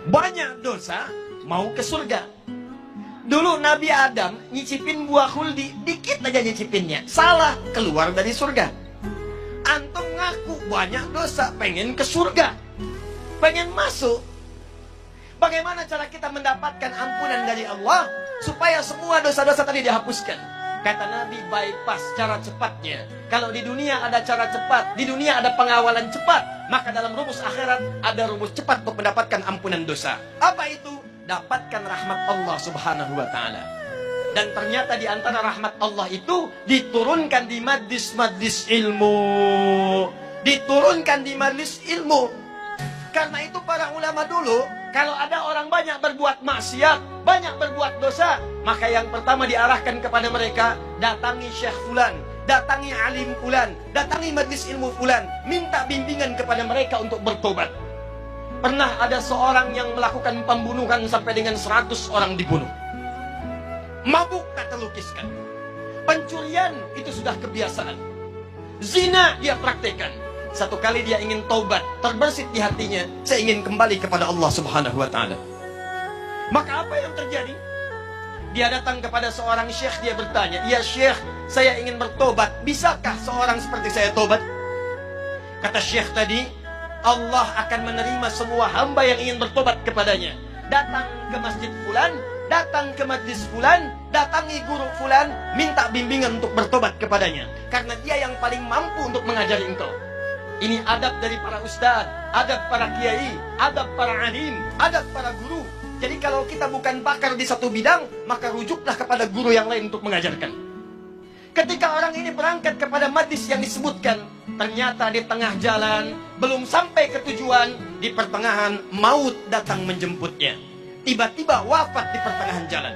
banyak dosa, mau ke surga. Dulu Nabi Adam nyicipin buah khuldi, dikit aja nyicipinnya, salah, keluar dari surga. Antum ngaku banyak dosa, pengen ke surga, pengen masuk. Bagaimana cara kita mendapatkan ampunan dari Allah supaya semua dosa-dosa tadi dihapuskan? Kata Nabi, bypass cara cepatnya. Kalau di dunia ada cara cepat, di dunia ada pengawalan cepat, maka dalam rumus akhirat ada rumus cepat untuk mendapatkan ampunan dosa. Apa itu? Dapatkan rahmat Allah subhanahu wa ta'ala. Dan ternyata di antara rahmat Allah itu diturunkan di majlis-majlis ilmu. Diturunkan di majlis ilmu. Karena itu para ulama dulu, kalau ada orang banyak berbuat maksiat, banyak berbuat dosa, maka yang pertama diarahkan kepada mereka, datangi Syekh Fulan, datangi alim Fulan, datangi majlis ilmu Fulan, minta bimbingan kepada mereka untuk bertobat. Pernah ada seorang yang melakukan pembunuhan sampai dengan 100 orang dibunuh. Mabuk tak terlukiskan. Pencurian itu sudah kebiasaan. Zina dia praktekkan. Satu kali dia ingin taubat, terbersit di hatinya, saya ingin kembali kepada Allah subhanahu wa ta'ala. Maka apa yang terjadi? Dia datang kepada seorang syekh, dia bertanya, "Ya syekh, saya ingin bertobat, bisakah seorang seperti saya tobat?" Kata syekh tadi, Allah akan menerima semua hamba yang ingin bertobat kepadanya. Datang ke masjid fulan, datang ke majlis fulan, datangi guru fulan, minta bimbingan untuk bertobat kepadanya. Karena dia yang paling mampu untuk mengajari engkau. Ini adab dari para ustadz, adab para kiai, adab para alim, adab para guru. Jadi kalau kita bukan pakar di satu bidang, maka rujuklah kepada guru yang lain untuk mengajarkan. Ketika orang ini berangkat kepada majlis yang disebutkan, ternyata di tengah jalan, belum sampai ke tujuan, di pertengahan maut datang menjemputnya. Tiba-tiba wafat di pertengahan jalan.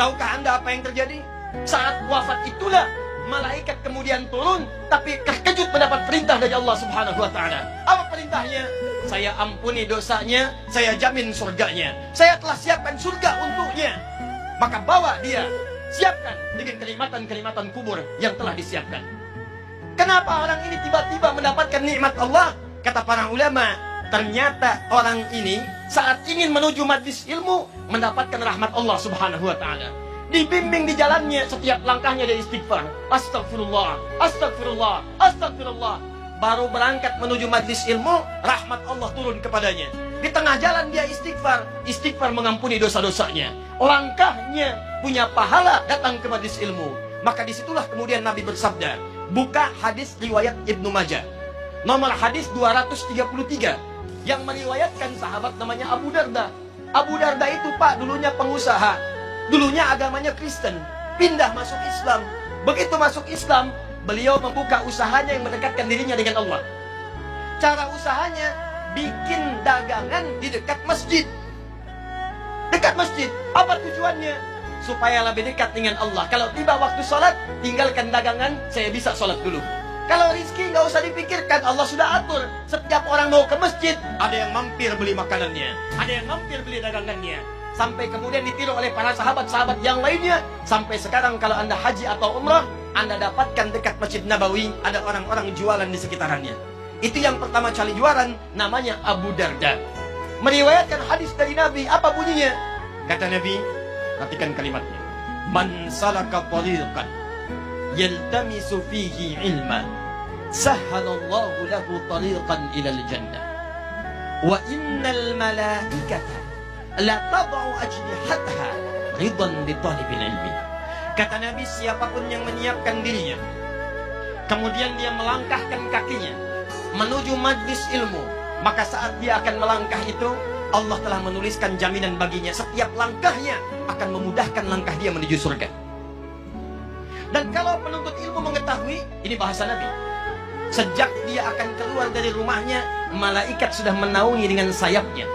Tahukah Anda apa yang terjadi? Saat wafat itulah malaikat kemudian turun, tapi terkejut mendapat perintah dari Allah subhanahu wa ta'ala. Apa perintahnya? Saya ampuni dosanya, saya jamin surganya. Saya telah siapkan surga untuknya. Maka bawa dia, siapkan dengan kenikmatan-kenikmatan kubur yang telah disiapkan. Kenapa orang ini tiba-tiba mendapatkan nikmat Allah? Kata para ulama, ternyata orang ini saat ingin menuju majlis ilmu mendapatkan rahmat Allah subhanahu wa ta'ala. Dibimbing di jalannya, setiap langkahnya dia istighfar. Astagfirullah, astagfirullah, astagfirullah. Baru berangkat menuju majlis ilmu, rahmat Allah turun kepadanya. Di tengah jalan dia istighfar, istighfar mengampuni dosa-dosanya. Langkahnya punya pahala datang ke majlis ilmu. Maka disitulah kemudian Nabi bersabda, buka hadis riwayat Ibnu Majah, nomor hadis 233, yang meriwayatkan sahabat namanya Abu Darda. Abu Darda itu Pak dulunya pengusaha, dulunya agamanya Kristen, pindah masuk Islam. Begitu masuk Islam, beliau membuka usahanya yang mendekatkan dirinya dengan Allah. Cara usahanya, bikin dagangan di dekat masjid. Dekat masjid, apa tujuannya? Supaya lebih dekat dengan Allah. Kalau tiba waktu sholat, tinggalkan dagangan, saya bisa sholat dulu. Kalau rizki nggak usah dipikirkan, Allah sudah atur. Setiap orang mau ke masjid, ada yang mampir beli makanannya, ada yang mampir beli dagangannya. Sampai kemudian ditiru oleh para sahabat-sahabat yang lainnya. Sampai sekarang kalau Anda haji atau umrah, Anda dapatkan dekat Masjid Nabawi, ada orang-orang jualan di sekitarannya. Itu yang pertama kali jualan, namanya Abu Darda. Meriwayatkan hadis dari Nabi, apa bunyinya? Kata Nabi, perhatikan kalimatnya. Man salaka tariqan yaltamisu fihi ilman, sahhalallahu lahu tariqan ilal jannah. Wa innal malaikata la tad'u ajnihatha ridan li talibil ilmi. Kata Nabi, siapapun yang menyiapkan dirinya, kemudian dia melangkahkan kakinya menuju majlis ilmu, maka saat dia akan melangkah itu, Allah telah menuliskan jaminan baginya. Setiap langkahnya akan memudahkan langkah dia menuju surga. Dan kalau penuntut ilmu mengetahui, ini bahasa Nabi, sejak dia akan keluar dari rumahnya, malaikat sudah menaungi dengan sayapnya.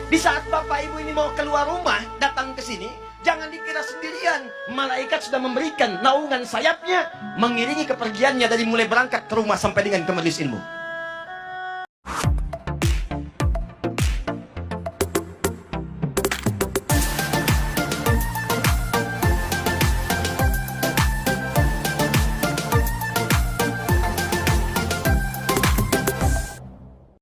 Di saat bapak ibu ini mau keluar rumah, datang ke sini, jangan dikira sendirian. Malaikat sudah memberikan naungan sayapnya, mengiringi kepergiannya dari mulai berangkat ke rumah sampai dengan ke majelis ilmu.